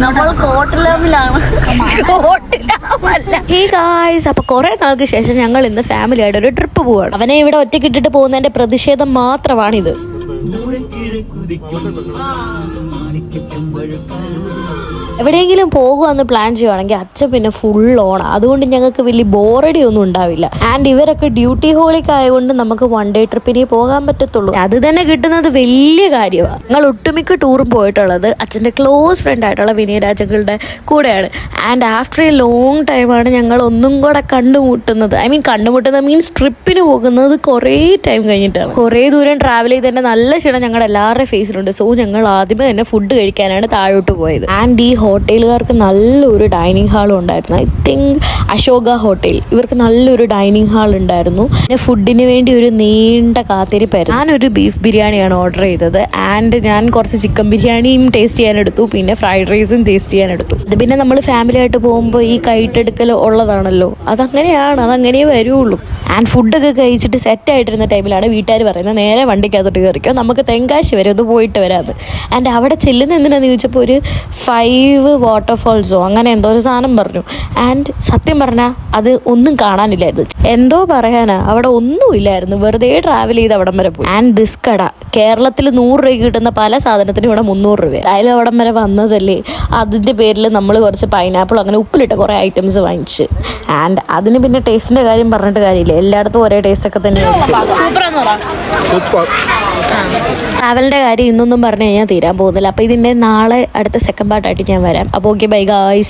നമ്മൾ കോട്ടലാമിലാണ്. അപ്പൊ കുറെ നാൾക്ക് ശേഷം ഞങ്ങൾ ഇന്ന് ഫാമിലി ആയിട്ട് ഒരു ട്രിപ്പ് പോവാണ്. അവനെ ഇവിടെ ഒറ്റയ്ക്ക് ഇട്ടിട്ട് പോകുന്നതിന്റെ പ്രതിഷേധം മാത്രമാണിത്. എവിടെയെങ്കിലും പോകുമെന്ന് പ്ലാൻ ചെയ്യുവാണെങ്കിൽ അച്ഛൻ പിന്നെ ഫുൾ ഓൺ. അതുകൊണ്ട് ഞങ്ങൾക്ക് വലിയ ബോറടി ഒന്നും ഉണ്ടാവില്ല. ആൻഡ് ഇവരൊക്കെ ഡ്യൂട്ടി ഹോളിക് ആയതുകൊണ്ട് നമുക്ക് വൺ ഡേ ട്രിപ്പിനെ പോകാൻ പറ്റത്തുള്ളൂ. അത് തന്നെ കിട്ടുന്നത് വലിയ കാര്യമാണ്. ഞങ്ങൾ ഒട്ടുമിക്ക ടൂറും പോയിട്ടുള്ളത് അച്ഛൻ്റെ ക്ലോസ് ഫ്രണ്ട് ആയിട്ടുള്ള വിനയരാജകളുടെ കൂടെയാണ്. ആൻഡ് ആഫ്റ്റർ എ ലോങ് ടൈമാണ് ഞങ്ങൾ ഒന്നും കൂടെ കണ്ടുമുട്ടുന്നത്. കണ്ടുമുട്ടുന്നത് മീൻസ് ട്രിപ്പിന് പോകുന്നത് കുറേ ടൈം കഴിഞ്ഞിട്ടാണ്. കുറേ ദൂരം ട്രാവൽ ചെയ്ത് തന്നെ നല്ല ക്ഷീണം ഞങ്ങളുടെ എല്ലാവരുടെയും ഫേസിലുണ്ട്. സോ ഞങ്ങൾ ആദ്യമേ തന്നെ ഫുഡ് കഴിക്കാനാണ് താഴോട്ട് പോയത്. ആൻഡ് ഈ ഹോട്ടലുകാർക്ക് നല്ലൊരു ഡൈനിങ് ഹാളും ഉണ്ടായിരുന്നു. I think Ashoka hotel. ഇവർക്ക് നല്ലൊരു ഡൈനിങ് ഹാൾ ഉണ്ടായിരുന്നു. പിന്നെ ഫുഡിന് വേണ്ടി ഒരു നീണ്ട കാത്തിരിപ്പായിരുന്നു. ഞാനൊരു ബീഫ് ബിരിയാണിയാണ് ഓർഡർ ചെയ്തത്. ആൻഡ് ഞാൻ കുറച്ച് ചിക്കൻ ബിരിയാണിയും ടേസ്റ്റ് ചെയ്യാനെടുത്തു. പിന്നെ ഫ്രൈഡ് റൈസും ടേസ്റ്റ് ചെയ്യാനെടുത്തു. അത് പിന്നെ നമ്മൾ ഫാമിലി ആയിട്ട് പോകുമ്പോൾ ഈ കൈട്ടെടുക്കൽ ഉള്ളതാണല്ലോ. അതങ്ങനെയാണ്, അതങ്ങനെ വരുള്ളൂ. ആൻഡ് ഫുഡൊക്കെ കഴിച്ചിട്ട് സെറ്റ് ആയിട്ടിരുന്ന ടൈമിലാണ് വീട്ടുകാർ പറയുന്നത് നേരെ വണ്ടിക്കകത്തോട്ട് കയറിക്കോ, നമുക്ക് തെങ്കാശി വരെ ഒന്ന് പോയിട്ട് വരാത്. ആൻഡ് അവിടെ ചെല്ലുന്ന എന്തിനാന്ന് ചോദിച്ചപ്പോൾ ഒരു 5 വാട്ടർഫോൾസോ അങ്ങനെ എന്തോ ഒരു സാധനം പറഞ്ഞു. ആൻഡ് സത്യം പറഞ്ഞാൽ അത് ഒന്നും കാണാനില്ലായിരുന്നു. എന്തോ പറയാനാ, അവിടെ ഒന്നും ഇല്ലായിരുന്നു. വെറുതെ ട്രാവൽ ചെയ്ത് അവിടം വരെ പോയി. ആൻഡ് ദിസ് കട കേരളത്തിൽ 100 രൂപ കിട്ടുന്ന പല സാധനത്തിനും ഇവിടെ 300 രൂപ. അതിലും അവിടം വരെ വന്നതല്ലേ, അതിൻ്റെ പേരിൽ നമ്മൾ കുറച്ച് പൈനാപ്പിൾ അങ്ങനെ ഉപ്പിലിട്ട കുറേ ഐറ്റംസ് വാങ്ങിച്ച്. ആൻഡ് അതിന് പിന്നെ ടേസ്റ്റിൻ്റെ കാര്യം പറഞ്ഞിട്ട് കാര്യമില്ല, എല്ലായിടത്തും ഒരേ ടേസ്റ്റ് ഒക്കെ തന്നെയാണ്. ട്രാവലിൻ്റെ കാര്യം ഇന്നൊന്നും പറഞ്ഞു കഴിഞ്ഞാൽ തീരാൻ പോകുന്നില്ല. അപ്പോൾ ഇതിൻ്റെ നാളെ അടുത്ത സെക്കൻഡ് പാർട്ടായിട്ട് ഞാൻ വരാം. അപ്പോൾ ഓക്കെ, ബൈ ഗായ്സ്.